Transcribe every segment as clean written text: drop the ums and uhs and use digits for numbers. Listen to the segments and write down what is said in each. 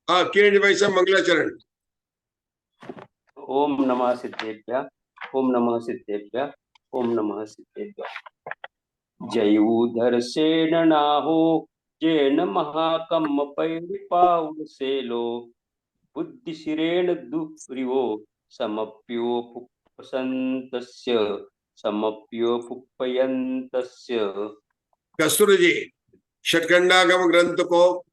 हाँ किरण भाई साहब मंगलाचरण। ओम नमः सिद्धेभ्यः, ओम नमः सिद्धेभ्यः, ओम नमः सिद्धेभ्यः। जयूधरसेन नाहो जेन महाकम पैरिपावसेलो बुद्धिशिरेण दुर्यो समप्योपुपसन्तस्य समप्योपुपयन्तस्य। कस्तूरी जी षटखंडागम ग्रंथ को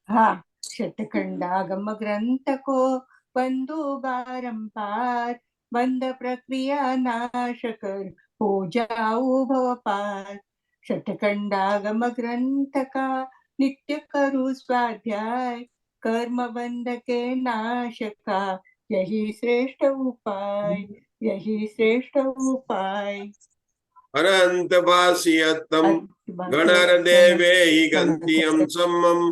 हाँ, षटखंडागम ग्रंथ को बंधु बारंबार बंध प्रक्रिया नाश कर हो जाऊ भव पार। षटखंडागम ग्रंथ का नित्य करू स्वाध्याय कर्म बंध के नाश का यही श्रेष्ठ उपाय, यही श्रेष्ठ उपाय। अनंत भाष्यतम गणर देवे ही गंतियम सम्मम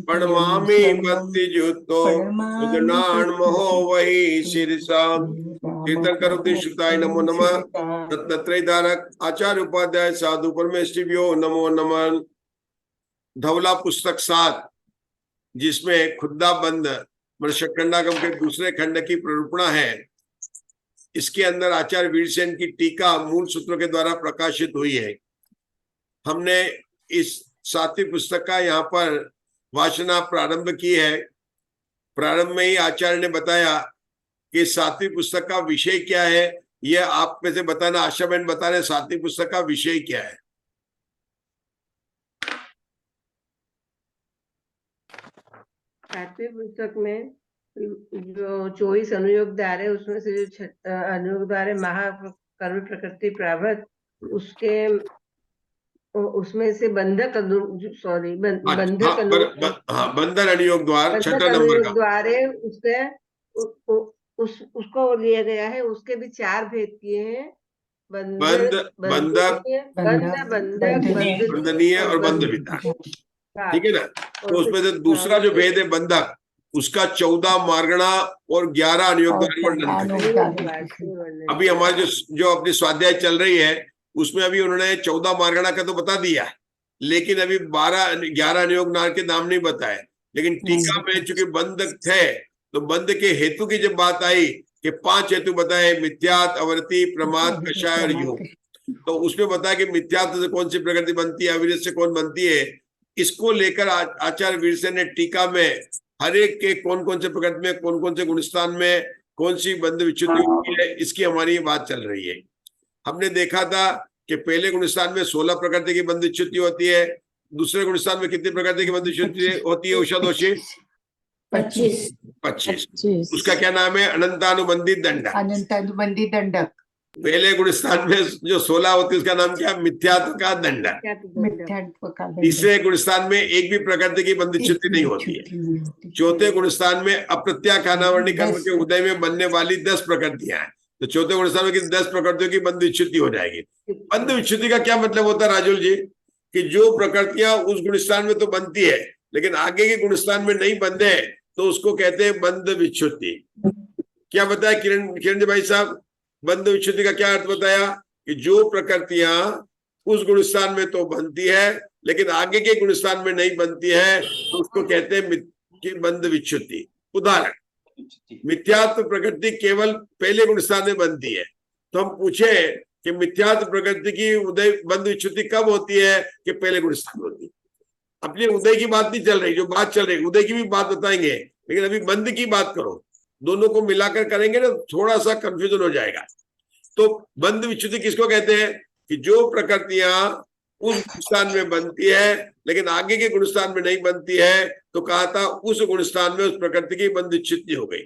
प्रणमामि भक्ति जुतो उदनान महो वही शीर्षा। कीर्तन करोति श्रुताय नमो नमः। रत्नत्रय धारक आचार्य उपाध्याय साधु परमेष्टिभ्यो नमो नमः। धवला पुस्तक 7 जिसमें खुद्दा बंद षटखंडागम के दूसरे खंड की प्ररूपणा है, इसके अंदर आचार्य वीरसेन की टीका मूल सूत्रों के द्वारा प्रकाशित हुई है। हमने इस 7वीं पुस्तक का यहाँ पर वाचना प्रारंभ की है। प्रारंभ में ही आचार्य ने बताया कि 7वीं पुस्तक का विषय क्या है। यह आप में से बताना, आशा बहन बता रहे 7वीं पुस्तक का विषय क्या है। 7वीं पुस्तक में जो 24 अनुयोग द्वार है, उसमें से जो अनुयोग द्वार है महाकर्म प्रकृति प्राभत, उसमें से बंधक बंधन अनुयोग द्वार छठा नंबर का द्वार है, उसको लिया गया है। उसके भी 4 भेद किए हैं, बंधक, बंधनीय और बंध विधान। ठीक है ना। तो उसमें से दूसरा जो भेद है बंधक, उसका 14 मार्गणा और 11 अनुयोग वर्णन। अभी हमारी जो अपनी स्वाध्याय चल रही है उसमें अभी उन्होंने 14 मार्गणा का तो बता दिया, लेकिन अभी 11 अनुयोग नार के नाम नहीं बताए। लेकिन टीका में चूंकि बंधक थे तो बंध के हेतु की जब बात आई कि 5 हेतु बताए, मिथ्यात, अवर्ती, प्रमाद, कषाय और योग, तो उसमें बताया कि मिथ्यात से कौन सी प्रकृति बनती है, अविरत से कौन बनती है। इसको लेकर आचार्य वीरसेन ने टीका में हर एक के कौन कौन से प्रकृति में, कौन कौन से गुणस्थान में कौन सी बंध विच्युति होती है, इसकी हमारी बात चल रही है। हमने देखा था कि पहले गुणस्थान में 16 प्रकृति की बंध विच्युति होती है, दूसरे गुणस्थान में कितनी प्रकृति की बंध विच्युति होती है उषा दोषी? 25। उसका क्या नाम है? अनंतानुबंधित दंडक। अनंतानुबंधित दंडक। पहले गुणस्थान में जो 16 होती है उसका नाम क्या? मिथ्यात्व का दंडक। तीसरे गुणस्थान में एक भी प्रकृति की बंध विच्युति नहीं होती है। चौथे गुणस्थान में अप्रत्याख्यानावर्णी कर्म के उदय में बनने वाली 10 प्रकृतियां हैं, तो चौथे गुणस्थान में 10 प्रकृतियों की बंध विच्युति हो जाएगी। बंध विच्युति का क्या मतलब होता है राजुल जी? कि जो प्रकृतियां उस गुणस्थान में तो बनती है लेकिन आगे के गुणस्थान में नहीं बंधे तो उसको कहते हैं बंध विच्युति। क्या बताया किरण जी भाई साहब? बंध विच्युति का क्या अर्थ बताया? कि जो प्रकृतियां उस गुणस्थान में तो बनती है लेकिन आगे के गुणस्थान में नहीं बनती है तो उसको कहते हैं बंध विच्युति। उदाहरण, मिथ्यात्व प्रकृति केवल पहले गुणस्थान में बनती है, तो हम पूछे कि मिथ्यात्व प्रकृति की उदय बंध विच्युति कब होती है? कि पहले गुणस्थान में होती है। अपनी उदय की बात नहीं चल रही, जो बात चल रही उदय की भी बात बताएंगे, लेकिन अभी बंध की बात करो। दोनों को मिलाकर करेंगे ना थोड़ा सा कंफ्यूजन हो जाएगा। तो बंध विच्युति किसको कहते हैं? कि जो प्रकृतियां उस गुणस्थान में बनती है लेकिन आगे के गुणस्थान में नहीं बनती है, तो कहा था उस गुणस्थान में उस प्रकृति की बंध विच्युति हो गई।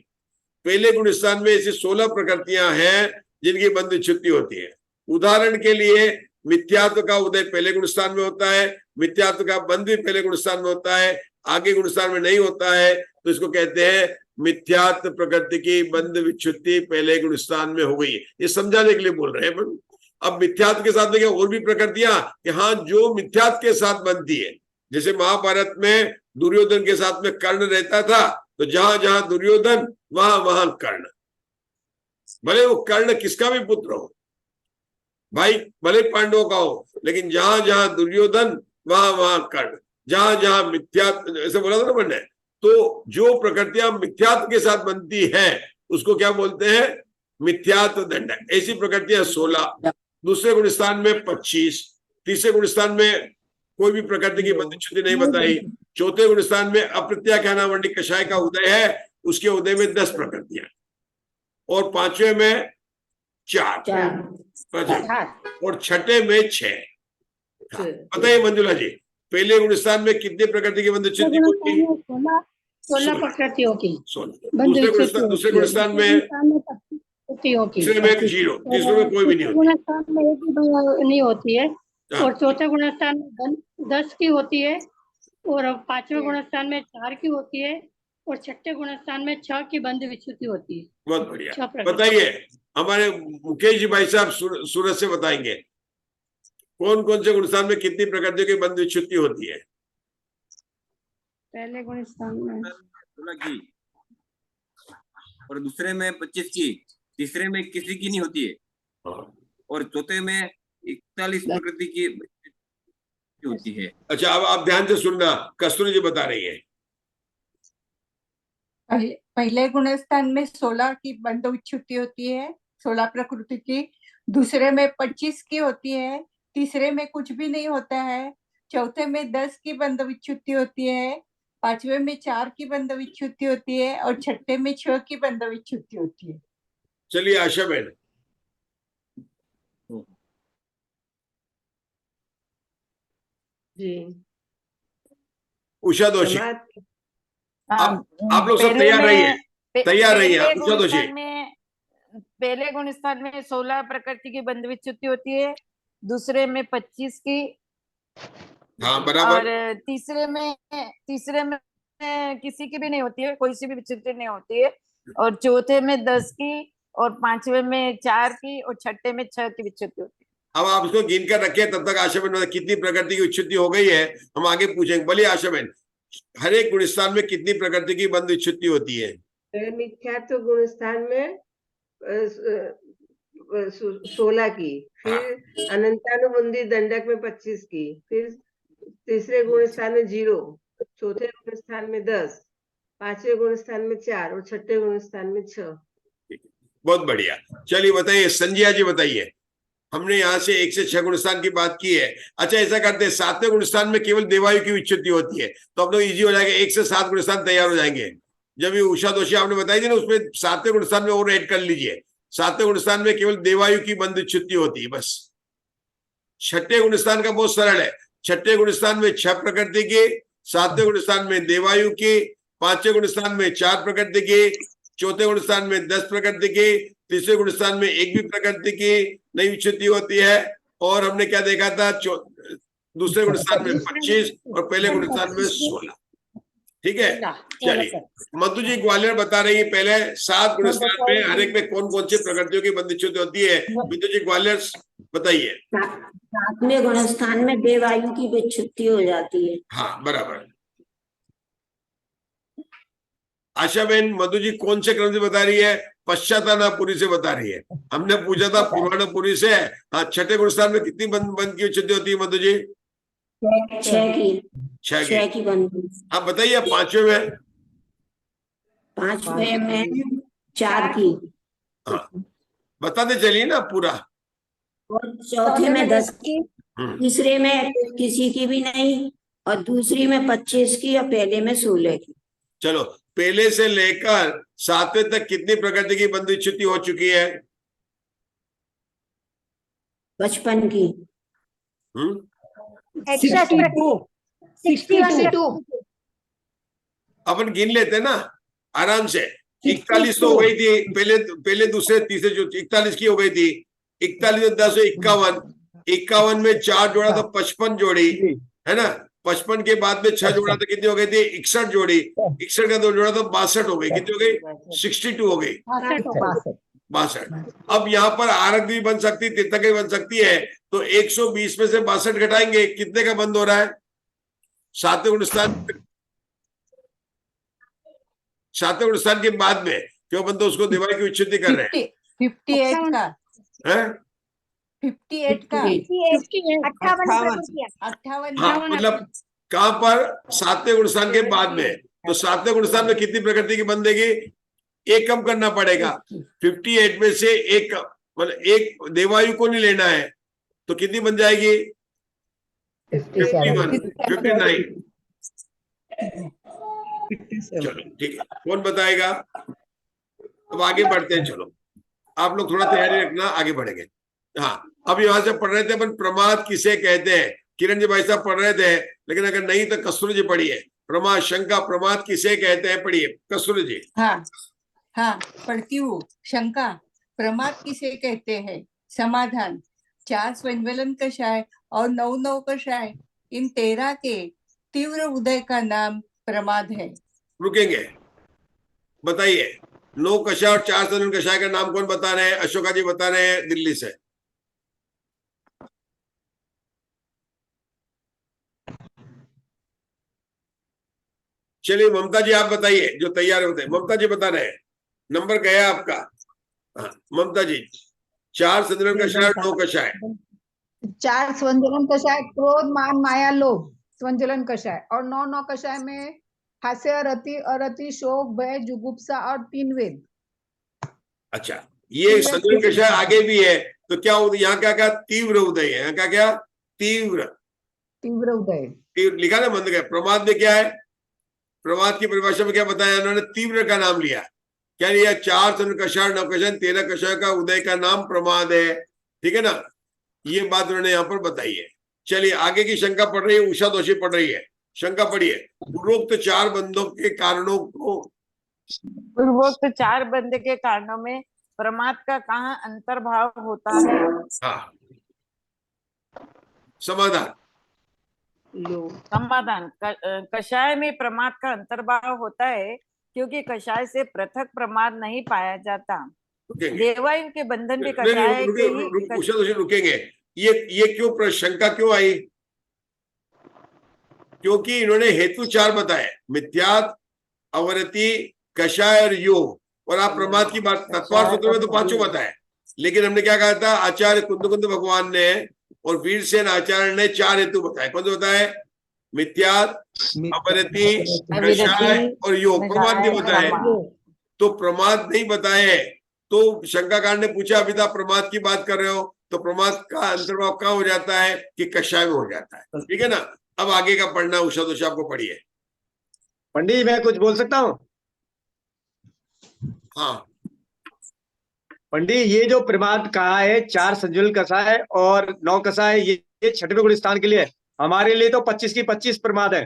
पहले गुणस्थान में ऐसी 16 प्रकृतियां हैं जिनकी बंध विच्युति होती है। उदाहरण के लिए मिथ्यात्व का उदय पहले गुणस्थान में होता है, मिथ्यात्व का बंध भी पहले गुणस्थान में होता है, आगे गुणस्थान में नहीं होता है, तो इसको कहते हैं मिथ्यात्व प्रकृति की बंध विच्युति पहले गुणस्थान में हो गई है। ये समझाने के लिए बोल रहे हैं। अब मिथ्यात्व के साथ में और भी प्रकृतियां कि हाँ जो मिथ्यात्व के साथ बनती है, जैसे महाभारत में दुर्योधन के साथ में कर्ण रहता था, तो जहां जहां दुर्योधन वहां वहां कर्ण, भले वो कर्ण किसका भी पुत्र हो भाई, भले पांडवों का हो, लेकिन जहां जहां दुर्योधन वहां वहां कर्ण, जहां जहां मिथ्यात्व, ऐसे बोला था ना मैंने, तो जो प्रकृतियां मिथ्यात्व के साथ बनती है उसको क्या बोलते हैं? मिथ्यात्व दंडक। ऐसी प्रकृतियां 16, दूसरे गुण स्थान में 25, तीसरे गुण स्थान में कोई भी प्रकृति की बंध च्युति नहीं बताई, चौथे गुण स्थान में अप्रत्याख्यानावंडी कषाय का उदय है, उसके उदय में 10 प्रकृतियां, और पांचवें में 4 और छठे में 6। बताइए मंजुला जी, पहले गुण स्थान में कितने प्रकृति की बंध च्युति होती? 16 प्रकृतियों की 16। दूसरे गुण स्थान में तीसरे में 0, तीसरे में कोई भी नहीं होती, गुणस्थान में एक भी नहीं होती है, और चौथे गुणस्थान में 10 की होती है, और पांचवें गुणस्थान में 4 की होती है, और छठे गुणस्थान में 6 की बंध विच्युति होती है। बहुत बढ़िया। बताइए, हमारे मुकेश जी भाई साहब सूरत से बताएंगे कौन कौन से गुणस्थान में कितनी प्रकृतियों की बंध विच्युति होती है? पहले गुणस्थान में 16 की, और दूसरे में 25 की, तीसरे में किसी की नहीं होती है, और चौथे में 41 प्रकृति की होती है। अच्छा, अब आप ध्यान से सुनना, कस्तूरी जी बता रही है। पहले गुणस्थान में 16 की बंध विच्युति होती है, 16 प्रकृति की, दूसरे में 25 की होती है, तीसरे में कुछ भी नहीं होता है, चौथे में 10 की बंध विच्युति होती है, पांचवे में 4 की बंध विच्युति होती है, और छठे में 6 की बंध विच्युति होती है। चलिए आशा बहन। जी उषा दोषी, आप लोग सब तैयार रहिए, तैयार रहिए। उषा दोषी, पहले गुण स्थान में 16 प्रकृति की बंध विच्युति होती है, दूसरे में 25 की, हाँ बराबर, और तीसरे में किसी की भी नहीं होती है, कोई सी भी विच्युति नहीं होती है, और चौथे में 10 की, और पांचवे में 4 की, और छठे में 6 की विच्युति होती है। अब आप उसको गिन कर रखिए, तब तक आशा बहन कितनी प्रकृति की विच्युति हो गई है हम आगे पूछेंगे। बोलिए आशा बहन, हर एक गुणस्थान में कितनी प्रकृति की बंध विच्युति होती है? मिथ्यात्व गुणस्थान में 16 की, फिर अनंतानुबंधी दंडक में 25 की, फिर तीसरे गुण स्थान में 0, चौथे गुण स्थान में 10, पांचवे गुण स्थान में 4, और छठे गुण स्थान में 6। बहुत बढ़िया। चलिए बताइए संजय जी, बताइए, हमने यहाँ से 1 से 6 गुणस्थान की बात की है। अच्छा ऐसा करते हैं, 7वें गुणस्थान में केवल देवायु की विच्युति होती है, तो हम लोग इजी हो जाएगा, 1 से 7 गुणस्थान तैयार हो जाएंगे। जब ये उषा दोषी आपने बताई थी ना, उसमें 7वें गुणस्थान में और ऐड कर लीजिए। 7वें गुणस्थान में केवल देवायु की बंध विच्युति होती है बस। छठे गुणस्थान का बहुत सरल है, छठे गुणस्थान में 6 प्रकृति की, 7वें गुणस्थान में देवायु की, 5वें गुणस्थान में 4 प्रकृति की, चौथे गुणस्थान में 10 प्रकृति की, तीसरे गुणस्थान में 1 भी प्रकृति की नहीं विच्युति होती है, और हमने क्या देखा था, दूसरे गुणस्थान में 25 और पहले गुणस्थान में 16। ठीक है, चलिए मधु जी ग्वालियर बता रही है पहले 7 गुणस्थान में हर एक में कौन कौन सी प्रकृतियों की बंध विच्युति होती है। मधु जी ग्वालियर बताइए। 7वें गुणस्थान में देवायु की विच्युति हो जाती है। हाँ बराबर। आशा बहन, मधु जी कौन से क्रम से बता रही है? पश्चातानापुरी से बता रही है। हमने पूछा था पुराणापुरी से। हाँ, छठे गुणस्थान में कितनी बंध की विच्युति होती है मधु जी? 6 की बंध। आप बताइए 5वें में? 5वें में 4 की। हाँ बताते चलिए ना पूरा। और चौथे में 10 की, तीसरे में किसी की भी नहीं, और दूसरी में 25 की, और पहले में 16 की। चलो पहले से लेकर 7वें तक कितनी प्रकृति की बंध विच्युति हो चुकी है? 55 की। 62। अपन गिन लेते ना आराम से। 41 तो हो गई थी, पहले दूसरे तीसरे जो 41 की हो गई थी। 41 और 10 51, 51 में 4 जोड़ा तो 55 जोड़ी है ना। 55 के बाद में 6 जोड़ा तो कितनी हो गई थी? 61 जोड़ी। 61 का 2 जोड़ा तो 62 हो गई। कितनी हो गई? 62 हो गई, 62। अब यहाँ पर आरक भी बन सकती, तीर्थक भी बन सकती है। तो 120 में से 62 घटाएंगे, कितने का बंद हो रहा है? 7वें गुणस्थान के बाद में क्यों बंद? उसको दीवार की विच्युति कर रहे हैं। 58 का है? 58 का 58। हाँ मतलब कहाँ पर? 7वें गुणस्थान के बाद में। तो 7वें गुणस्थान में कितनी प्रकृति की बंदेगी? एक कम करना पड़ेगा। 58 में से एक मतलब एक देवायु को नहीं लेना है, तो कितनी बन जाएगी? 51, 59। चलो ठीक है, कौन बताएगा? अब आगे बढ़ते हैं। चलो आप लोग थोड़ा तैयारी रखना, आगे बढ़ेंगे। हाँ, अब यहाँ से पढ़ रहे थे अपन प्रमाद किसे कहते हैं। किरण जी भाई साहब पढ़ रहे थे, लेकिन अगर नहीं तो कस्तूरी जी पढ़िए। प्रमाद, शंका, प्रमाद किसे कहते हैं, पढ़िए कस्तूरी जी। हाँ हाँ, पढ़ती हूँ। शंका, प्रमाद किसे कहते हैं? समाधान, 4 स्वयंवलन कषाय और 9 कषाय, इन 13 के तीव्र उदय का नाम प्रमाद है। रुकेंगे, बताइए 9 कषाय और 4 स्वयंवलन कषाय का नाम कौन बता रहे हैं? अशोका जी बता रहे हैं दिल्ली से। चलिए ममता जी आप बताइए, जो तैयार होते हैं। ममता जी बता रहे हैं, नंबर गया आपका। हाँ ममता जी, 4 स्वयंवलन कषाय और 9 कषाय। 4 स्वयंवलन कषाय क्रोध, मान, माया, लोभ स्वयंवलन कषाय, और 9 कषाय में हास्य, रति, अरति, शोक, भय, जुगुप्सा और 3 वेद। अच्छा, ये स्वयंवलन कषाय आगे भी है, तो क्या यहाँ क्या क्या? तीव्र उदय है। यहाँ क्या क्या? तीव्र उदय लिखा ना, बंद गया। प्रमाद में क्या है? प्रमाद की परिभाषा में क्या बताया उन्होंने? तीव्र का नाम लिया। क्या लिया? 4 स्वयंवलन कषाय, 9 कषाय, 13 कषाय का उदय का नाम प्रमाद है। ठीक है ना, ये बात उन्होंने यहाँ पर बताई है। चलिए आगे की शंका पढ़ रही है, उषा दोषी पढ़ रही है। शंका पढ़िए। पूर्वोक्त 4 बंधों के कारणों को, पूर्वोक्त 4 बंध के कारणों में प्रमाद का कहाँ अंतर्भाव होता है? हाँ समाधान, समाधान, कषाय में प्रमाद का अंतर्भाव होता है क्योंकि कषाय से पृथक प्रमाद नहीं पाया जाता। देवायु के बंधन भी कषाय के ही। उषा दोषी रुकेंगे। ये क्यों शंका क्यों आई? क्योंकि इन्होंने हेतु 4 बताए, मिथ्यात, अवरति, कषाय और योग। और आप प्रमाद की बात तत्वार्थ सूत्र में तो 5 बताए, लेकिन हमने क्या कहा था? आचार्य कुंद भगवान ने और वीरसेन आचार्य ने 4 हेतु बताए। कौन से बताए? मिथ्यात, अवरति, कषाय और योग। प्रमाद नहीं बताए। तो प्रमाद नहीं बताए तो शंकाकार ने पूछा, अभी तो आप प्रमाद की बात कर रहे हो, तो प्रमाद का अंतर्भाव कहाँ हो जाता है? कि कषाय में हो जाता है। ठीक है ना, अब आगे का पढ़ना उषा दोषी आपको पढ़िए। पंडित जी मैं कुछ बोल सकता हूँ? हाँ पंडित, ये जो प्रमाद कहा है 4 स्वयंवलन कषाय और 9 कषाय, ये 6वें गुण स्थान के लिए। हमारे लिए तो 25 की 25 प्रमाद है।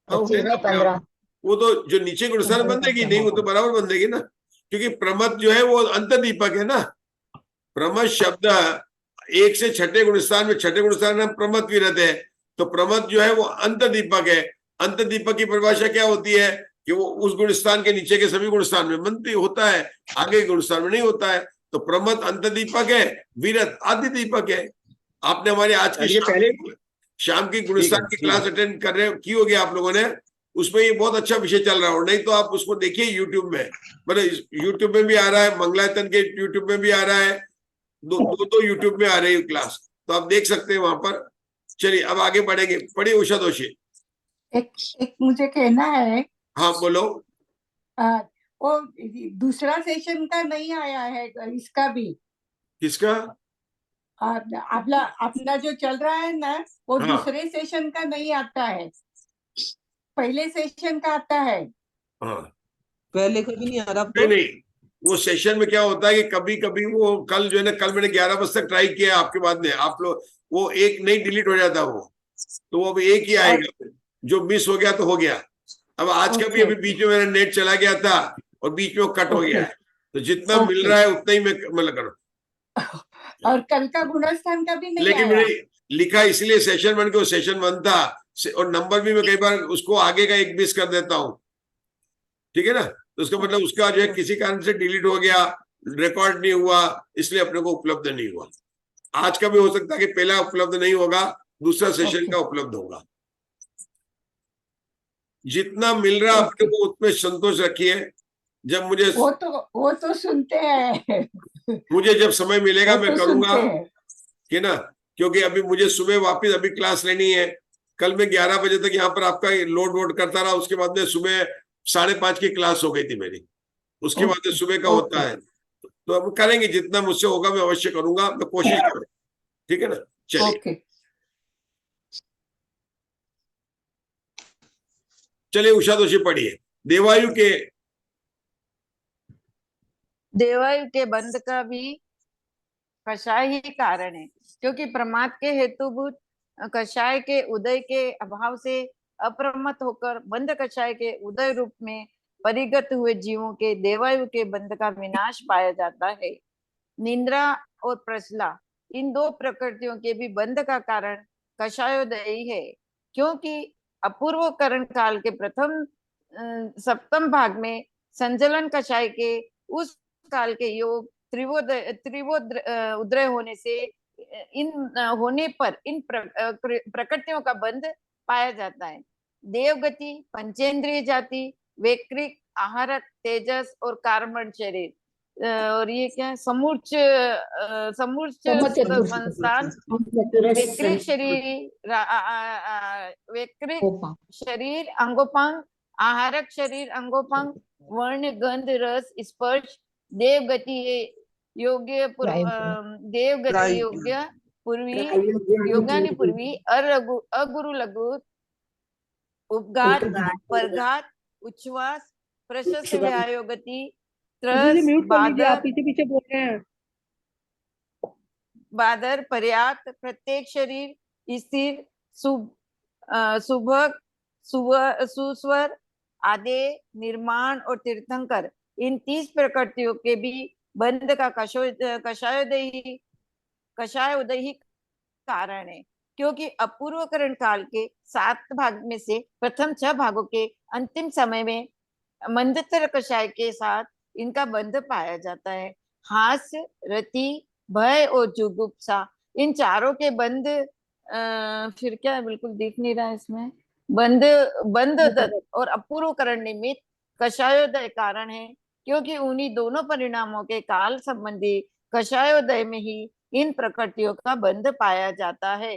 15 वो तो जो नीचे गुण स्थान बंदेगी नहीं, वो तो बराबर बंदेगी ना, क्योंकि प्रमद जो है वो अंतदीपक है ना। प्रमद शब्द 1 से 6ठे गुण स्थान में, 6ठे गुण स्थान में प्रमद भी रहते हैं, तो प्रमद जो है वो अंतदीपक है। अंतदीपक की परिभाषा क्या होती है? कि वो उस गुण स्थान के नीचे के सभी गुण स्थान में बनती होता है, आगे गुण स्थान में नहीं होता है। तो प्रमद अंतदीपक है, वीरत आदि दीपक है। आपने हमारे आज की शाम की गुणस्थान की क्लास अटेंड कर रहे की होगी आप लोगों ने, उसमें ये बहुत अच्छा विषय चल रहा हो। नहीं तो आप उसको देखिए यूट्यूब में, मतलब यूट्यूब में भी आ रहा है, मंगलायतन के यूट्यूब में भी आ रहा है, दो यूट्यूब में आ रही है क्लास, तो आप देख सकते हैं वहां पर। चलिए अब आगे बढ़ेंगे, पढ़िए उषा दोषी। एक मुझे कहना है। हाँ बोलो। वो दूसरा सेशन का नहीं आया है, इसका भी। किसका? अपना जो चल रहा है ना, वो हाँ। दूसरे सेशन का नहीं आता है, पहले सेशन का आता है। हाँ पहले कभी नहीं आ रहा। नहीं, वो सेशन में क्या होता है कि कभी कभी वो कल जो है ना, कल मैंने 11 बजे तक ट्राई किया, आपके बाद में आप लोग वो एक नहीं डिलीट हो जाता वो, तो वो अभी एक ही आएगा। जो मिस हो गया तो हो गया। अब आज का भी अभी बीच में मेरा नेट चला गया था और बीच में वो कट हो गया है, तो जितना मिल रहा है उतना ही मैं मतलब करूँ। और कल का गुणस्थान का भी नहीं लेकिन आया। मैंने लिखा इसलिए सेशन 1 को, सेशन 1 था, और नंबर भी मैं कई बार उसको आगे का 1 मिस कर देता हूँ। ठीक है ना, तो उसका मतलब उसका जो है किसी कारण से डिलीट हो गया, रिकॉर्ड नहीं हुआ, इसलिए अपने को उपलब्ध नहीं हुआ। आज का भी हो सकता है कि पहला उपलब्ध नहीं होगा, दूसरा सेशन का उपलब्ध होगा। जितना मिल रहा अपने को उसमें संतोष रखिए। जब मुझे वो तो सुनते हैं। मुझे जब समय मिलेगा मैं तो करूंगा, सुनते हैं। कि ना, क्योंकि अभी मुझे सुबह वापस अभी क्लास लेनी है, कल मैं 11 बजे तक यहाँ पर आपका लोड वोड करता रहा, उसके बाद में सुबह 5:30 की क्लास हो गई थी मेरी, उसके बाद में सुबह का होता है। तो अब करेंगे, जितना मुझसे होगा मैं अवश्य करूंगा, मैं कोशिश करूँ, ठीक है ना। चलिए चलिए उषा दोषी पढ़िए। देवायु के बंध का भी कषाय ही कारण है, क्योंकि प्रमाद के हेतुभूत कषाय के उदय के अभाव से अप्रमत्त होकर बंध कषाय के उदय रूप में परिगत हुए जीवों के देवायु के बंध का विनाश पाया जाता है। निंद्रा और प्रसला इन दो प्रकृतियों के भी बंध का कारण कषायोदयी है, क्योंकि अपूर्व करण काल के प्रथम सप्तम भाग में संजलन कषाय के उस काल के योग उदय होने से होने पर इन प्रकृतियों का बंध पाया जाता है। देवगति, पंचेंद्रिय जाति, वैक्रिक, आहारक, तेजस और कार्बन शरीर, और ये क्या है, समूर्च संस्थान, वैक्रिक शरीर अंगोपांग, आहारक शरीर अंगोपांग, वर्ण, गंध, रस, स्पर्श, देवगति योग्य देवगति योग्य पूर्वी, योगानि पूर्वी, अगुरु लघु, उपघात, परघात, उच्छ्वास, प्रशस्त व्यायोगति, त्रस, पीछे बोल रहे हैं। बादर, पर्याप्त, प्रत्येक शरीर, स्थिर, सुभग, सुस्वर, आदे, निर्माण और तीर्थंकर, इन 30 प्रकृतियों के भी बंध का कषायोदय ही कारण है, क्योंकि अपूर्व करण काल के 7 भाग में से प्रथम 6 भागों के अंतिम समय में मंदतर कषाय के साथ इनका बंध पाया जाता है। हास्य, रति, भय और जुगुप्सा, इन चारों के बंध फिर क्या है, बिल्कुल दिख नहीं रहा है इसमें, बंध और अपूर्व करण निमित्त कषायोदय कारण है, क्योंकि उन्हीं दोनों परिणामों के काल संबंधी कषायोदय में ही इन प्रकृतियों का बंध पाया जाता है।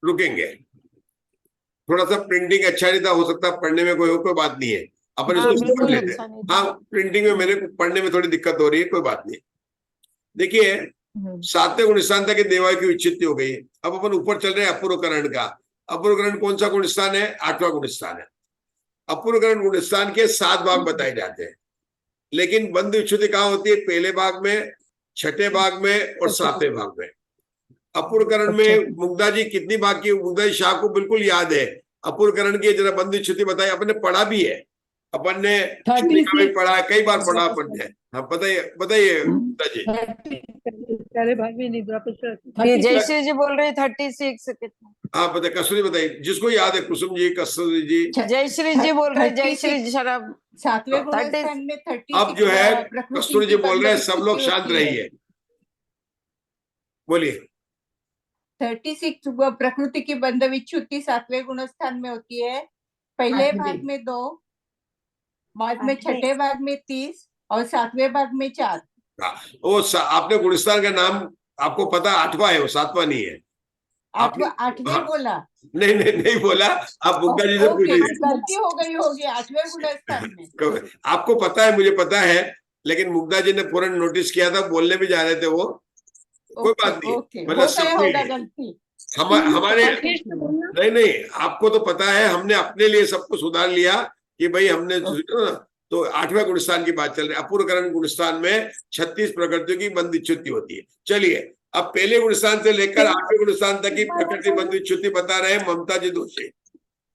रुकेंगे, थोड़ा सा प्रिंटिंग अच्छा नहीं था, हो सकता पढ़ने में कोई बात नहीं है, अपन इसको पढ़ लेते हैं। हाँ, प्रिंटिंग में मेरे को पढ़ने में थोड़ी दिक्कत हो रही है, कोई बात नहीं। देखिए 7वें गुण स्थान तक देवायु की विच्छित्ति हो गई। अब अपन ऊपर चल रहे हैं अपूर्व करण का। अपूर्व करण कौन सा गुण स्थान है? 8वां गुण स्थान है। अपूर्व करण गुण स्थान के 7 भाग बताए जाते हैं, लेकिन बंध विच्छुद्धि कहाँ होती है? पहले भाग में, छठे भाग में और 7वें भाग में। अपूर्व करण में मुग्धा जी कितनी भाग की? मुग्धा जी शाह को बिल्कुल याद है। अपूर्व करण की जरा बंध विच्छुद्धि बताइए। अपन ने पढ़ा भी है, अपन ने पढ़ा है, कई बार पढ़ा अपन ने। हाँ बताइए मुग्धा जी। पहले भाग में निद्रा जयश्री जी बोल रहे 36 कितना? हाँ बताइए, कसुरी बताइए, जिसको याद है। कुसुम जी, कसुरी जी, जयश्री जी बोल रहे, जयश्री जी शराब 7वें गुण स्थान में 36। अब जो है कस्तूरी जी बोल रहे हैं, सब लोग शांत रहिए, बोलिए। 36 प्रकृति की बंध विच्छुद्धि 7वें गुण स्थान में होती है। पहले भाग में 2, बाद में छठे भाग में 30 और 7वें भाग में 4। वो आपने गुणस्थान का नाम आपको पता? 8वां है वो, 7वां नहीं है। 8वें बोला? नहीं बोला। आप मुग्धा जी से पूछिए, गलती हो गई होगी 8वें गुण स्थान में। आपको पता है, मुझे पता है, लेकिन मुग्धा जी ने पूरा नोटिस किया था, बोलने भी जा रहे थे वो। कोई बात नहीं, मतलब हमारे नहीं, आपको तो पता है, हमने अपने लिए सब कुछ सुधार लिया कि भाई हमने तो 8वें गुणस्थान की बात चल रही है। अपूर्व करण गुणस्थान में 36 प्रकृतियों की बंध विच्छुद्धि होती है। चलिए, अब पहले गुणस्थान से लेकर 8वें गुणस्थान तक की प्रकृति बंध विच्छुद्धि बता रहे हैं ममता जी दोषी।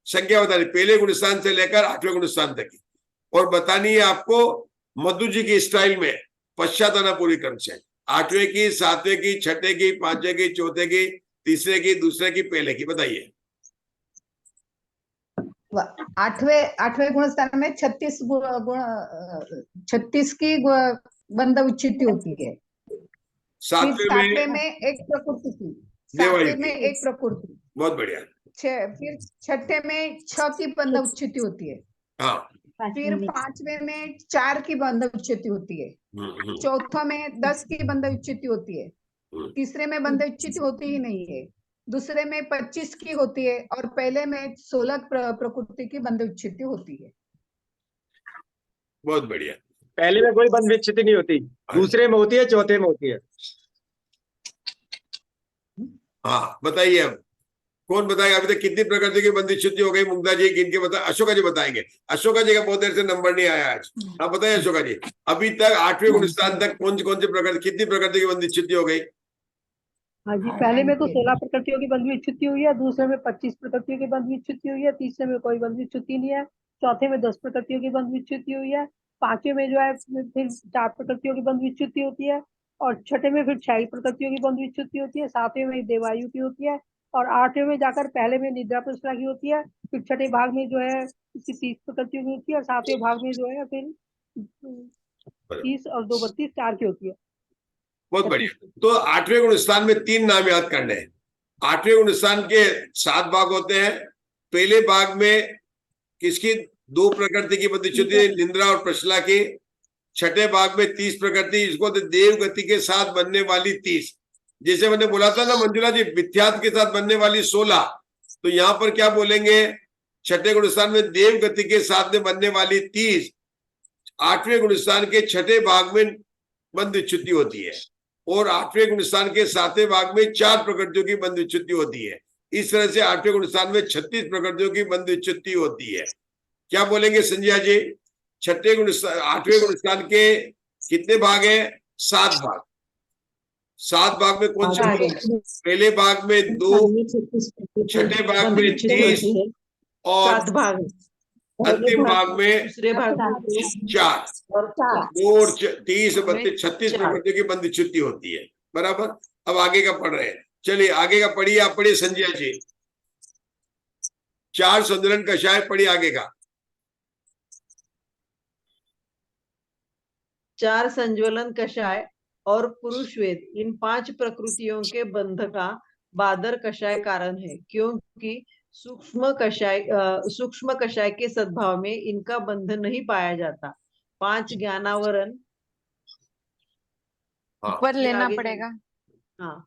संख्या बता रही, पहले गुणस्थान से लेकर 8वें गुणस्थान तक की, और बतानी है आपको मधु जी की स्टाइल में, पश्चाताना पूरी क्रम से। 8वें की, 7वें की, छठे की, 5वें की, चौथे की, तीसरे की, दूसरे की, पहले की, बताइए। 8वें गुण स्थान में 36 की बंध विच्छित्ति होती है। 7वें में एक प्रकृति की, 7वें में एक प्रकृति, बहुत बढ़िया। फिर छठे में 6 की बंध विच्छित्ति होती है। हाँ। फिर 5वें में 4 की बंध विच्छित्ति होती है। चौथा में 10 की बंध विच्छित्ति होती है। तीसरे में बंध विच्छित्ति होती ही नहीं है। दूसरे में 25 की होती है और पहले में 16 प्रकृति की बंध विच्छित्ति होती है। बहुत बढ़िया। पहले में कोई बंध विच्छित्ति नहीं होती, दूसरे में होती है, चौथे में होती है। हाँ बताइए, अब कौन बताएगा अभी तक कितनी प्रकृति की बंध विच्छित्ति हो गई? मुग्धा जी गिन के बता, अशोका जी बताएंगे। अशोका जी का बहुत देर से नंबर नहीं आया आज। आप बताइए अशोका जी, अभी तक 8वें गुण स्थान तक कौन सी प्रकृति, कितनी प्रकृति की बंध विच्छित्ति हो गई? हाँ जी, पहले में तो 16 प्रकृतियों की बंध विच्छित्ति हुई है, दूसरे में 25 प्रकृतियों की बंध विच्छित्ति हुई है, तीसरे में कोई बंध विच्छित्ति नहीं है, चौथे में 10 प्रकृतियों की बंध विच्छित्ति हुई है, पांचवें में जो है फिर 4 प्रकृतियों की बंध विच्छित्ति होती है, और छठे में फिर 6 प्रकृतियों की बंध विच्छित्ति होती है, सातवें में देवायु की होती है, और आठवें में जाकर पहले में निद्रा प्रसला की होती है, फिर छठे भाग में जो है 30 प्रकृतियों की होती है, और सातवें भाग में जो है फिर 30 और 2 32 4 की होती है। बहुत बढ़िया। तो 8वें गुण स्थान में 3 नाम याद करने हैं। 8वें गुण स्थान के 7 भाग होते हैं। पहले भाग में किसकी 2 प्रकृति की बंध विच्छित्ति, निद्रा और प्रसला की। छठे भाग में 30 प्रकृति, इसको देव गति के साथ बनने वाली 30। जैसे मैंने बोला था ना मंजुला जी, मिथ्यात्व के साथ बनने वाली 16, तो यहाँ पर क्या बोलेंगे? छठे गुण स्थान में देव गति के साथ में बनने वाली 30, 8वें गुण स्थान के छठे भाग में बंध विच्छित्ति होती है, और 8वें गुण स्थान के 7वें भाग में 4 प्रकृतियों की बंध विच्छित्ति होती है। इस तरह से 8वें गुण स्थान में 36 प्रकृतियों की बंध विच्छित्ति होती है। क्या बोलेंगे संजय जी? 8वें गुण स्थान के कितने भाग है? 7 भाग। 7 भाग में कौन से? पहले भाग में 2, छठे भाग में 30 और अंतिम भाग में 4। 2 और 30 32 36 प्रकृतियों की बंध विच्छित्ति होती है। बराबर। अब आगे का पढ़ रहे हैं, चलिए आगे का पढ़िए। आप पढ़िए संजय जी, 4 संतुलन कषाय पढ़िए आगे का। 4 संज्वलन कषाय और पुरुषवेद, इन 5 प्रकृतियों के बंध का बादर कषाय कारण है, क्योंकि सूक्ष्म कषाय के सद्भाव में इनका बंध नहीं पाया जाता। 5 ज्ञानावरण ऊपर लेना पड़ेगा। हाँ,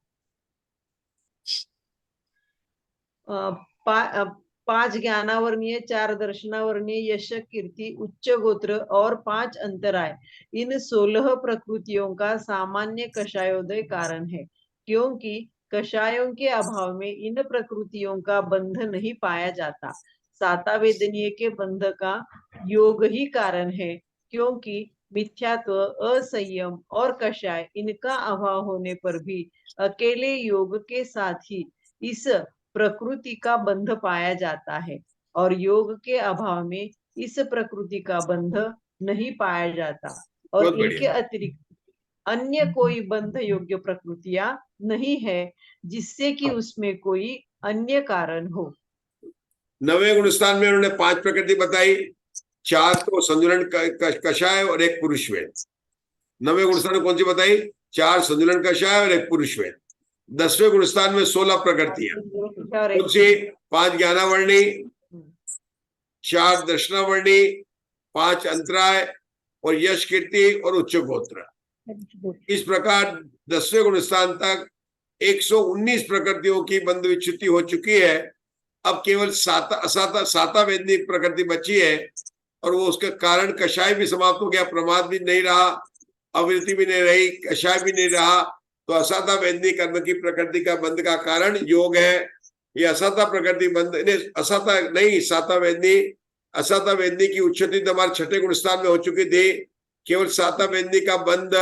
5 ज्ञानावर्णीय, 4 दर्शनावर्णीय, यश, कीर्ति, उच्च गोत्र और 5 अंतराय, इन 16 प्रकृतियों का सामान्य कषायोदय कारण है, क्योंकि कषायों के अभाव में इन प्रकृतियों का बंध नहीं पाया जाता। सातावेदनीय के बंध का योग ही कारण है, क्योंकि मिथ्यात्व, असंयम और कषाय, इनका अभाव होने पर भी अकेले योग के साथ ही इस प्रकृति का बंध पाया जाता है, और योग के अभाव में इस प्रकृति का बंध नहीं पाया जाता, और इनके अतिरिक्त अन्य कोई बंध योग्य प्रकृतियां नहीं है जिससे कि उसमें कोई अन्य कारण हो। 9वें गुण स्थान में उन्होंने 5 प्रकृति बताई, 4 तो संतुलन कषाय और 1 पुरुषवेद। 9वें गुण स्थान में कौन सी बताई? 4 संतुलन कषाय और 1 पुरुषवेद। 10वें गुण स्थान में 16 प्रकृतियां, कौन सी? 5 ज्ञानावर्णी, 4 दर्शनावर्णी, 5 अंतराय और यश, कीर्ति और उच्च गोत्र। इस प्रकार 10वें गुण स्थान तक 119 प्रकृतियों की बंध विच्छित्ति हो चुकी है। अब केवल सातावेदनी प्रकृति बची है, और वो उसका कारण कषाय भी समाप्त हो गया, प्रमाद भी नहीं रहा, आवृत्ति भी नहीं रही, कषाय भी नहीं रहा। तो असाता वेदनी कर्म की प्रकृति का बंध का कारण योग है। ये असाता प्रकृति बंध, असाता नहीं, साता वेदनी की उच्चति हमारे 6ठे गुण स्थान में हो चुकी थी। केवल साता वेदनी का बंध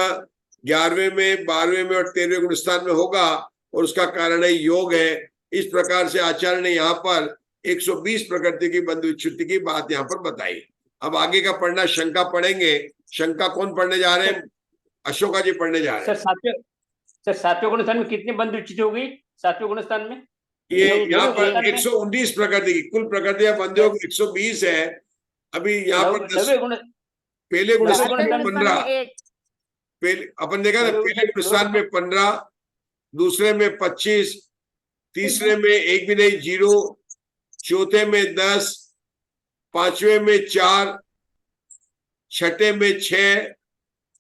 11वें में, 12वें में और 13वें गुण स्थान में होगा, और उसका कारण है योग है। इस प्रकार से आचार्य ने यहाँ पर 120 प्रकृति की बंध विच्छित्ति की बात यहाँ पर बताई। अब आगे का पढ़ना, शंका पढ़ेंगे। शंका कौन पढ़ने जा रहे हैं? अशोका जी पढ़ने जा रहे हैं। सर 7वें गुण स्थान में कितनी बंध विच्छित्ति हो गई? 7वें गुण स्थान में ये यहाँ पर 119 प्रकृति की कुल प्रकृतियां बंध योग 120 है। अभी यहाँ पर पहले गुण स्थान में 15, अपन देखा ना, पहले गुण स्थान में 15, दूसरे में 25, तीसरे में 1 भी नहीं 0, चौथे में 10, 5वें में 4, छठे में 6,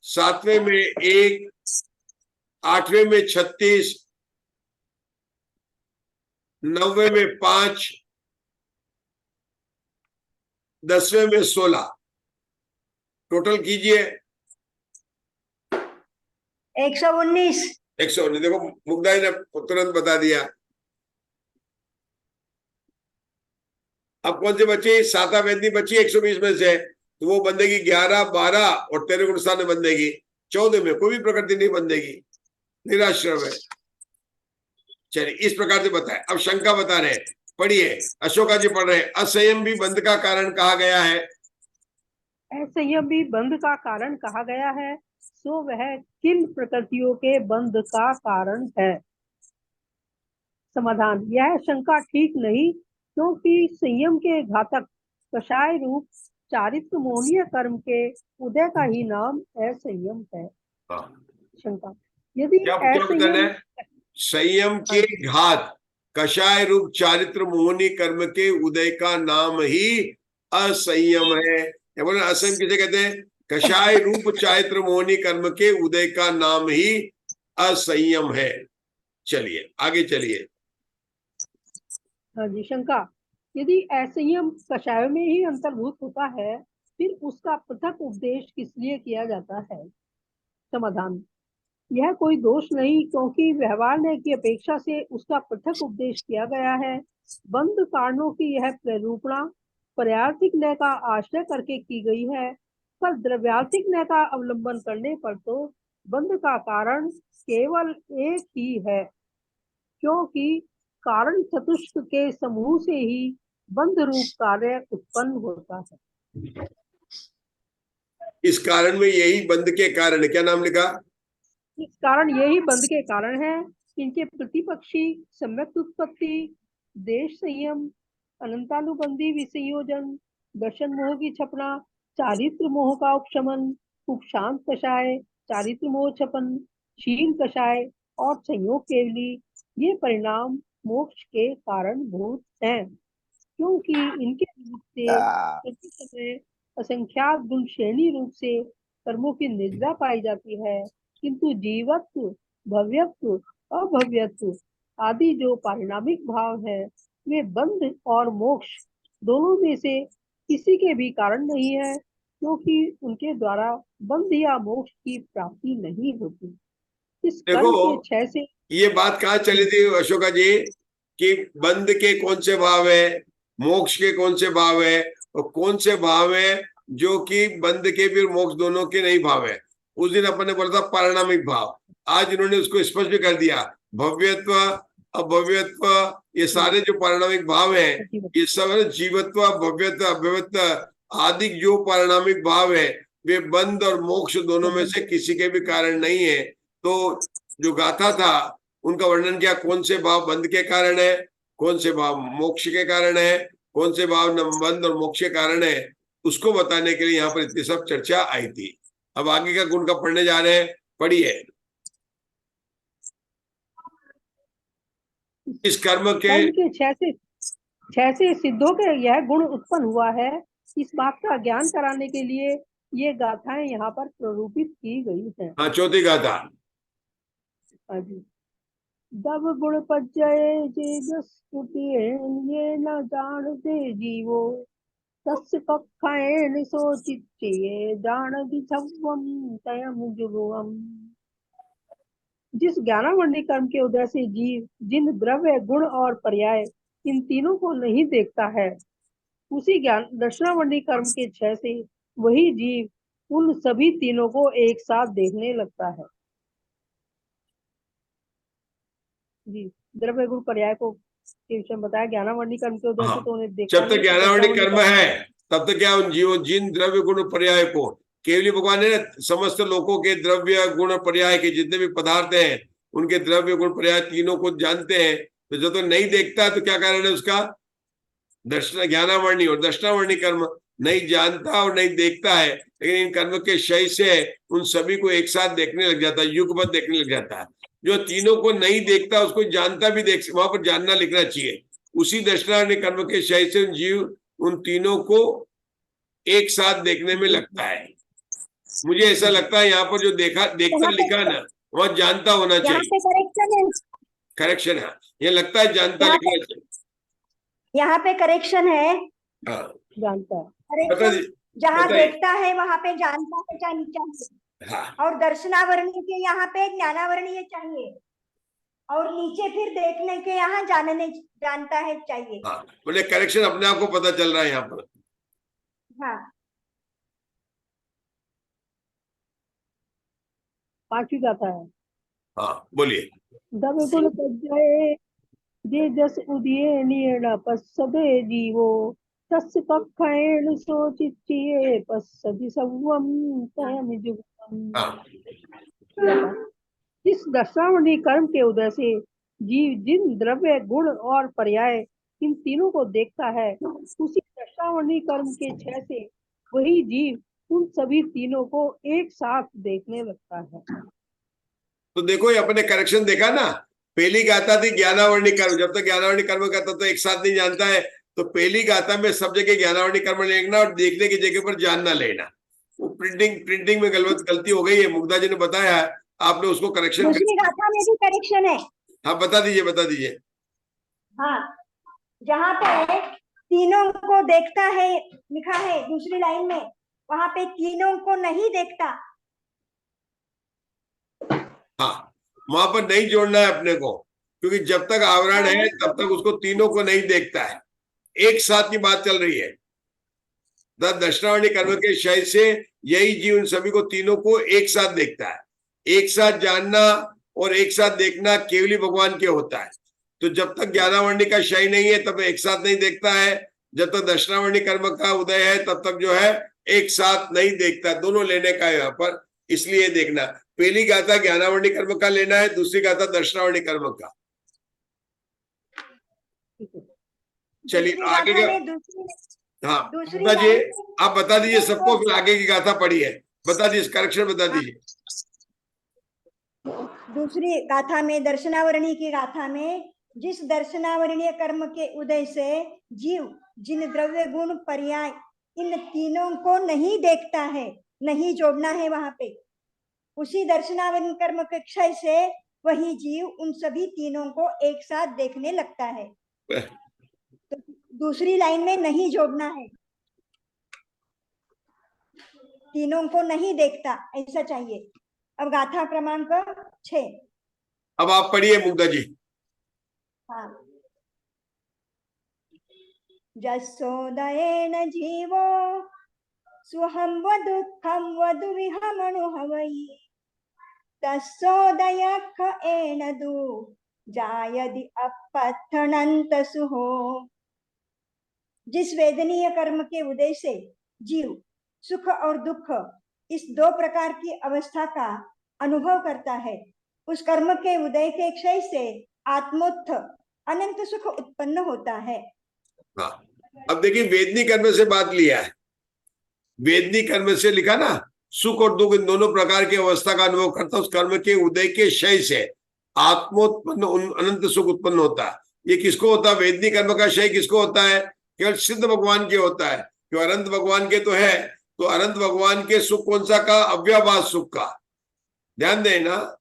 7वें में 1, 8वें में 36, 90 में 5, 10वें में 16, टोटल कीजिए। 119। 119। देखो मुग्धा ने तुरंत बता दिया। अब कौन से बचे? 7 वेदनी बची 120 में से, तो वो बंदेगी 11, 12 और 13 गुणस्थान में बंदेगी। 14 में कोई भी प्रकृति नहीं बंदेगी, निराश्रय है। चलिए इस प्रकार से बताए। अब शंका बता रहे हैं, पढ़िए। अशोका जी पढ़ रहे हैं। असंयम भी बंध का कारण कहा गया है। असंयम भी बंध का कारण कहा गया है, सो वह किन प्रकृतियों के बंध का कारण है? समाधान, यह शंका ठीक नहीं, क्योंकि संयम के घातक कषाय रूप चारित्र मोहनीय कर्म के उदय का ही नाम असंयम है। शंका, यदि असंयम संयम के घात कषाय रूप चारित्र मोहनी कर्म के उदय का नाम ही असंयम है। बोले असंयम किसे कहते हैं? कषाय रूप चारित्र मोहनी कर्म के उदय का नाम ही असंयम है। चलिए आगे चलिए। हाँ जी, शंका, यदि असंयम कषाय में ही अंतर्भूत होता है, फिर उसका पृथक उपदेश किस लिए किया जाता है? समाधान, यह कोई दोष नहीं, क्योंकि व्यवहार ने की अपेक्षा से उसका पृथक उपदेश किया गया है। बंध कारणों की यह प्ररूपणा पर्यार्थिक न्याय का आश्रय करके की गई है, पर द्रव्यार्थिक न्याय का अवलंबन करने पर तो बंध का कारण केवल एक ही है, क्योंकि कारण चतुष्क के समूह से ही बंध रूप कार्य उत्पन्न होता है। इस कारण में यही बंध के कारण है। क्या नाम लिखा? इस कारण यही बंध के कारण है। इनके प्रतिपक्षी सम्यक उत्पत्ति, देश संयम, अनंतानुबंधी विसंयोजन, दर्शन मोह की छपना, चारित्र मोह का उपशमन, उपशांत कषाय, चारित्र मोह छपन, शील कषाय और संयोग केवली, ये परिणाम मोक्ष के कारण भूत हैं, क्योंकि इनके रूप से प्रति समय असंख्यात गुण श्रेणी रूप से कर्मों की निद्रा पाई जाती है, किंतु जीवत्व, भव्यत्व, अभव्यत्व आदि जो पारिणामिक भाव है, वे बंध और मोक्ष दोनों में से किसी के भी कारण नहीं है, क्योंकि उनके द्वारा बंध या मोक्ष की प्राप्ति नहीं होती। इस कर्म के क्षय से ये बात कहाँ चली थी अशोका जी कि बंध के कौन से भाव है, मोक्ष के कौन से भाव है, और कौन से भाव है जो कि बंध के भी मोक्ष दोनों के नहीं भाव है। उस दिन अपन ने बोला था पारिणामिक भाव, आज इन्होंने उसको स्पष्ट भी कर दिया। भव्यत्व, अभव्यत्व, ये सारे जो पारिणामिक भाव है, ये सब जीवत्व, भव्यत्व, अभव्यत्व आदि जो पारिणामिक भाव है, वे बंध और मोक्ष दोनों में से किसी के भी कारण नहीं है। तो जो गाथा था उनका वर्णन किया, कौन से भाव बंध के कारण है, कौन से भाव मोक्ष के कारण है, कौन से भाव बंध और मोक्ष के कारण है, उसको बताने के लिए यहाँ पर इतनी सब चर्चा आई थी। अब आगे का गुण का पढ़ने जा रहे हैं, पढ़िए। इस कर्म के छह से सिद्धों के यह गुण उत्पन्न हुआ है, इस बात का ज्ञान कराने के लिए ये गाथाएं यहाँ पर प्ररूपित की गई हैं। हाँ, चौथी गाथा। हाँ जी। दब गुण पज्जय जे जस ये न जानते जीवो, तस् कक्षाएन सोचित्ये जान दिछवम तयम जुगवम। जिस ज्ञानावंडी कर्म के उदय से जीव जिन द्रव्य, गुण और पर्याय इन तीनों को नहीं देखता है, उसी ज्ञान दर्शनावंडी कर्म के क्षय से वही जीव उन सभी तीनों को एक साथ देखने लगता है। जी, द्रव्य गुण पर्याय को के विषय में बताया। ज्ञानावंडी कर्म के उदय से तो उन्हें देखा, जब तक ज्ञानावंडी कर्म है तब तक क्या उन जीवों जिन द्रव्य गुण पर्याय को केवली भगवान ने समस्त लोगों के द्रव्य गुण पर्याय के जितने भी पदार्थ हैं उनके द्रव्य गुण पर्याय तीनों को जानते हैं। तो जो तो नहीं देखता तो क्या कारण है उसका? दर्शन ज्ञानावरणी और दर्शनावरणी कर्म नहीं जानता और नहीं देखता है, लेकिन इन कर्म के क्षय से उन सभी को एक साथ देखने लग जाता है, युगबद्ध देखने लग जाता है। जो तीनों को नहीं देखता उसको जानता भी देख, वहां पर जानना लिखना चाहिए। उसी दर्शनावरणी कर्म के क्षय से जीव उन तीनों को एक साथ देखने में लगता है। मुझे ऐसा लगता है यहाँ पर जो देखता लिखा ना, वह जानता होना चाहिए। करेक्शन है, ये लगता है जानता लिखना चाहिए। यहाँ पे करेक्शन है, हाँ जानता है। बता करेक्शन दी, जहाँ बताइए। देखता है वहां पे जानता है चाहिए, हाँ और दर्शनावरणीय के यहाँ पे ज्ञानावरणीय चाहिए, और नीचे फिर देखने के यहाँ जानता है चाहिए। हाँ, बोले करेक्शन अपने आप को पता चल रहा है यहाँ पर। हाँ 5वीं गाथा है। हाँ बोलिए। दबे गुण जाए जे जस उदिये नियण पස්සदे जीवो तस् कक्षेण सोचिचिये पස්සदि सर्वं तयम जुगम। हाँ इस दशावनी कर्म के उदय से जीव जिन द्रव्य गुण और पर्याय इन तीनों को देखता है, उसी दशावनी कर्म के क्षय से वही जीव उन सभी तीनों को एक साथ देखने लगता है। तो देखो ये अपने करेक्शन देखा ना, पहली गाथा थी ज्ञानावरणी कर्म, जब तक ज्ञानावरणी कर्म करता तो एक साथ नहीं जानता है, तो पहली गाथा में सब जगह ज्ञानावरणी कर्म लेना और देखने की जगह पर जानना लेना। वो प्रिंटिंग में गलती हो गई है, मुग्धा जी ने बताया, आपने उसको करेक्शन दूसरी गाथा में भी करेक्शन है। हाँ बता दीजिए। हाँ जहाँ पे तीनों को देखता है लिखा है दूसरी लाइन में, वहां पे तीनों को नहीं देखता। हाँ वहां पर नहीं जोड़ना है अपने को, क्योंकि जब तक आवरण है तब तक उसको तीनों को नहीं देखता है। एक साथ की बात चल रही है, दर्शनावरणी कर्म के क्षय से यही जीव उन सभी को तीनों को एक साथ देखता है। एक साथ जानना और एक साथ देखना केवली भगवान के होता है। तो जब तक ज्ञानावरणी का क्षय नहीं है तब एक साथ नहीं देखता है, जब तक दर्शनावरणी कर्म का उदय है तब तक जो है एक साथ नहीं देखता। दोनों लेने का है यहाँ पर, इसलिए देखना। पहली गाथा ज्ञानावरणी कर्म का लेना है, दूसरी गाथा दर्शनावरणी कर्म का। चलिए आगे का। हाँ जी आप बता दीजिए सबको, फिर आगे की गाथा पढ़ी है, बता दीजिए करेक्शन बता दीजिए। दूसरी गाथा में दर्शनावरणी की गाथा में, जिस दर्शनावरणीय कर्म के उदय से जीव जिन द्रव्य गुण पर्याय इन तीनों को नहीं देखता है, नहीं जोड़ना है वहां पे, उसी दर्शनावरण कर्म के क्षय से वही जीव उन सभी तीनों को एक साथ देखने लगता है। तो दूसरी लाइन में नहीं जोड़ना है, तीनों को नहीं देखता ऐसा चाहिए। अब गाथा क्रमांक 6। अब आप पढ़िए मुग्धा जी। हाँ जसोदयेन जीवो स्वहं व दुःखं वधु विहमनुभवै तस्सोदयख एन दु जायदि अपत्थनंत सुहो। जिस वेदनीय कर्म के उदय से जीव सुख और दुख इस दो प्रकार की अवस्था का अनुभव करता है, उस कर्म के उदय के क्षय से आत्मोत्थ अनंत सुख उत्पन्न होता है। हाँ अब देखिए वेदनी कर्म से बात लिया है, वेदनी कर्म से लिखा ना, सुख और दुख इन दोनों प्रकार की अवस्था का अनुभव करता है, उस कर्म के उदय के क्षय से आत्मोत्पन्न अनंत सुख उत्पन्न होता है। ये किसको होता है? वेदनी कर्म का क्षय किसको होता है? केवल सिद्ध भगवान के होता है। जो अनंत भगवान के तो है, तो अनंत भगवान के सुख कौन सा का? अव्याभास सुख का। ध्यान देना,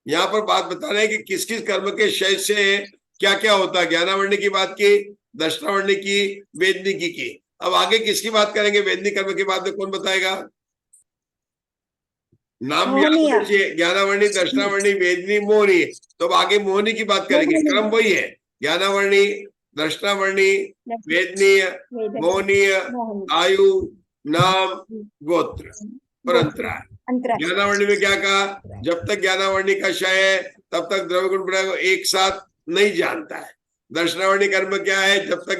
यहाँ पर बात बता रहे हैं कि किस किस कर्म के क्षय से क्या क्या होता है। ज्ञानावरणी की बात की, दर्शनावरणी की, वेदनी की। अब आगे किसकी बात करेंगे? वेदनी कर्म की बात में कौन बताएगा? नाम याद रखिए, ज्ञानावरणी, दर्शनावरणी, वेदनी, मोहनी। तो अब आगे मोहनी की बात करेंगे। क्रम वही है, ज्ञानावरणी, दर्शनावरणी, वेदनीय, मोहनीय, आयु, नाम, गोत्र और अंतराय। ज्ञानावरणी में क्या कहा? जब तक ज्ञानावरणी का क्षय है तब तक द्रव्य गुण पर्याय को एक साथ नहीं जानता है। दर्शनावरणी कर्म क्या है? जब तक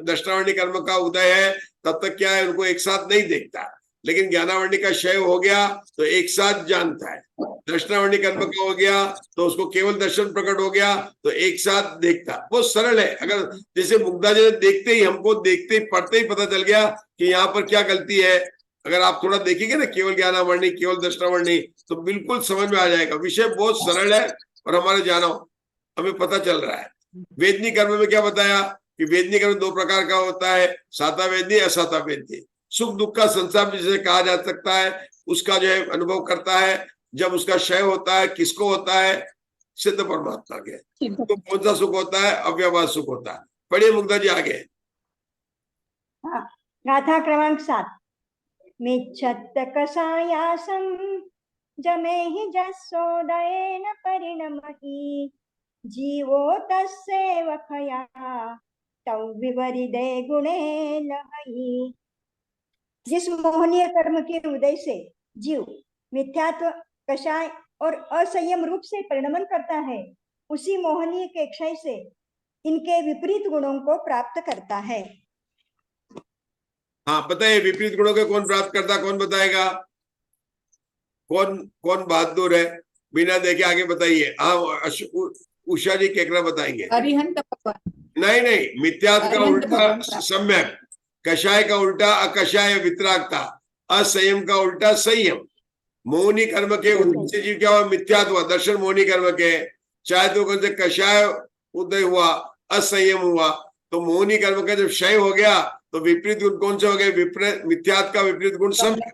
दर्शनावरणी कर्म का उदय है तब तक क्या है? उनको एक साथ नहीं देखता। लेकिन ज्ञानावरणी का क्षय हो गया तो एक साथ जानता है। दर्शनावरणी कर्म का हो गया तो उसको केवल दर्शन प्रकट हो गया तो एक साथ देखता। बहुत सरल है। अगर जैसे मुग्धा जी देखते ही, हमको देखते ही पढ़ते ही पता चल गया कि यहाँ पर क्या गलती है। अगर आप थोड़ा देखेंगे ना, केवल ज्ञानावरणी, केवल दर्शनावरणी, तो बिल्कुल समझ में आ जाएगा। विषय बहुत सरल है और हमारे जानो हमें पता चल रहा है। वेदनी कर्म में क्या बताया कि वेदनी कर्म दो प्रकार का होता है, साता वेदनी, असाता वेदनी। सुख दुख का संसार जिसे कहा जा सकता है, उसका जो है अनुभव करता है। जब उसका क्षय होता है, किसको होता है? सिद्ध परमात्मा के। तो कौन सा सुख होता है? अव्यवहार सुख होता है। पढ़िए मुग्धा जी आगे। हाँ, गाथा क्रमांक 7। मिच्छत्त कषायासं जमेहि जसोदयेन परिणमहि जीवो तस्सेवकया तौ विवरिदे गुणे लहहि। जिस मोहनीय कर्म के उदय से जीव मिथ्यात्व, कषाय और असंयम रूप से परिणमन करता है, उसी मोहनीय के क्षय से इनके विपरीत गुणों को प्राप्त करता है। हाँ बताइए, विपरीत गुणों के कौन प्राप्त करता, कौन बताएगा? कौन कौन बहादुर है? बिना देखे आगे बताइए। हाँ उषा जी केकरा बताएंगे। अरिहंत भगवान। नहीं, मिथ्यात्व का उल्टा सम्यक, कषाय का उल्टा अकषाय वितरागता, असंयम का उल्टा संयम। मोहनी कर्म के उद्देश्य जीव क्या हुआ? मिथ्यात्व हुआ, दर्शन मोहनी कर्म के। चाहे तो कौन से कषाय उदय हुआ, असंयम हुआ, तो मोहनी कर्म का जब क्षय हो गया तो विपरीत गुण कौन से हो गए? विपरीत मिथ्यात्व का विपरीत गुण सम्यक,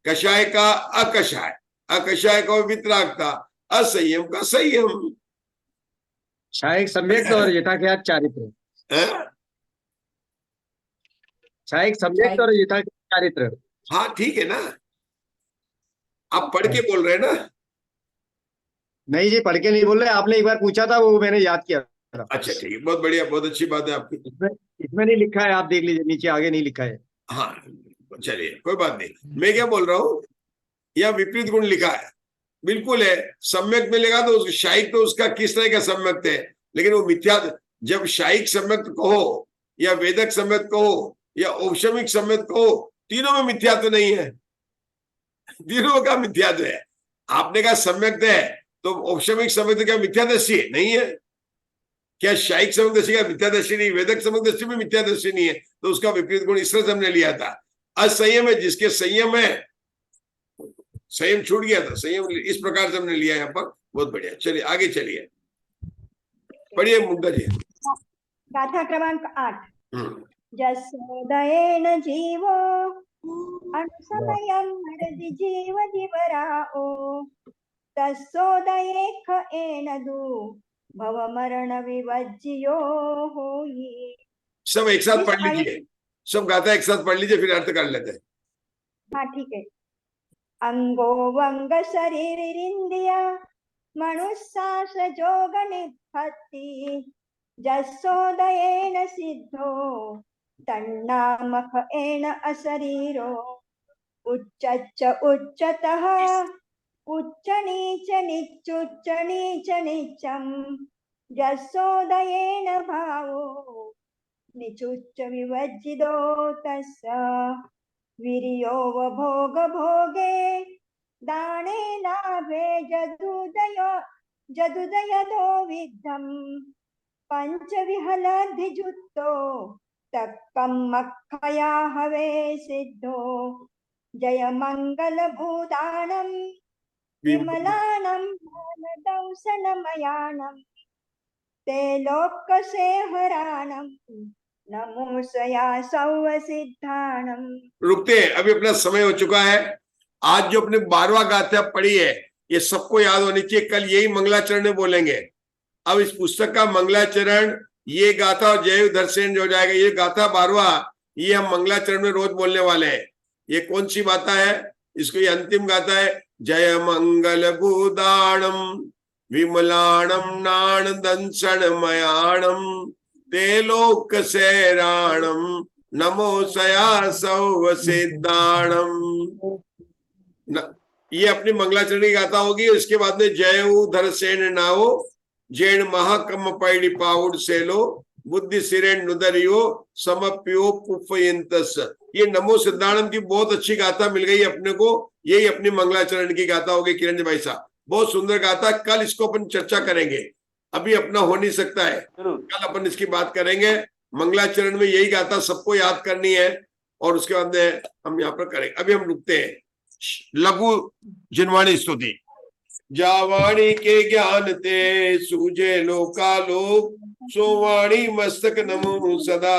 कषाय का अकषाय, अकषाय का वितरागता, असंयम का संयम। क्षायिक सम्यक और यथाख्यात चारित्र। क्षायिक सम्यक और यथाख्यात चारित्र। हाँ ठीक है ना, आप पढ़ के बोल रहे हैं ना? नहीं जी, पढ़ के नहीं बोल रहे, आपने एक बार पूछा था, वो मैंने याद किया। अच्छा ठीक है, बहुत बढ़िया, बहुत अच्छी बात है आपकी। इसमें नहीं लिखा है, आप देख लीजिए नीचे, आगे नहीं लिखा है। हाँ चलिए कोई बात नहीं। मैं क्या बोल रहा हूँ, यह विपरीत गुण लिखा है, बिल्कुल है। सम्यक में लिखा तो शायिक तो उसका किस तरह का सम्यक है, लेकिन वो मिथ्या। जब शायिक सम्यक कहो या वेदक सम्यक कहो या औपशमिक सम्यक कहो, तीनों में मिथ्यात्व नहीं है, तीनों का मिथ्यात्व है। आपने कहा सम्यक है तो औपशमिक सम्यक क्या मिथ्यादर्शी नहीं है क्या? शायिक सम्यकदर्शी का मिथ्यादर्शी नहीं, वेदक सम्यकदर्शी में मिथ्यादर्शी नहीं है, तो उसका विपरीत गुण इस तरह से हमने लिया था। असंयम है, जिसके संयम है, संयम छूट गया था, संयम इस प्रकार से हमने लिया यहाँ पर। बहुत बढ़िया, चलिए आगे चलिए, पढ़िए मुग्धा जी। गाथा क्रमांक 8। जसोदयेन जीवो अनुसमयं हरदि जीव दिवराओ तस्सोदये खेन दु भव मरण विवज्यो होई। सब एक साथ पढ़ लीजिए, सब गाथा एक साथ पढ़ लीजिए, फिर अर्थ कर लेते हैं। हाँ ठीक है। अंगो वंग शरीरिंद्रिया मनुष्यास जोग निपत्ति जसोदयेन सिद्धो तन्नामख एन अशरीरो उच्च उच्चतः उच्च नीच निच्चुच्च नीच निच्चम जसोदयेन भावो निचुच्च विवज्जितो तस्य वीर्यो भोग भोगे दाने लाभे जदुदयतो विद्धम पंच विहलधिजुत्तो तक्कम मक्खया हवे सिद्धो जय मंगल भूदानम विमलानम दंसनमयानम ते लोक से हरानम नमो सया सौ सिद्धानम। रुकते हैं, अभी अपना समय हो चुका है। आज जो अपने 12वां गाथा पढ़ी है, ये सबको याद होनी चाहिए। कल यही मंगलाचरण बोलेंगे। अब इस पुस्तक का मंगलाचरण, ये गाथा और जय दर्शन हो जाएगा। ये गाथा 12वां, ये हम मंगलाचरण में रोज बोलने वाले हैं। ये कौन सी गाथा है? इसको ये अंतिम गाथा है। जय मंगल भूदाणम विमलाणम नाण दंसनमयाणम ते लोक सैराणम नमो सया सौ सिद्धाणम। ये अपनी मंगलाचरण की गाथा होगी। इसके बाद में जय धरसेन नाओ जैन महाकम पैडी पाउड सेलो बुद्धि सिरेन नुदरियो समप्यो पुफयंतस। ये नमो सिद्धाणम की बहुत अच्छी गाथा मिल गई अपने को। यही अपनी मंगलाचरण की गाथा होगी किरण जी भाई साहब, बहुत सुंदर गाथा। कल इसको अपन चर्चा करेंगे, अभी अपना हो नहीं सकता है, कल अपन इसकी बात करेंगे। मंगलाचरण में यही गाथा सबको याद करनी है और उसके बाद हम यहाँ पर करेंगे। अभी हम रुकते हैं। लघु जिनवाणी स्तुति। जावाणी के ज्ञान ते सूझे लोकालोक सोवाणी मस्तक नमो सदा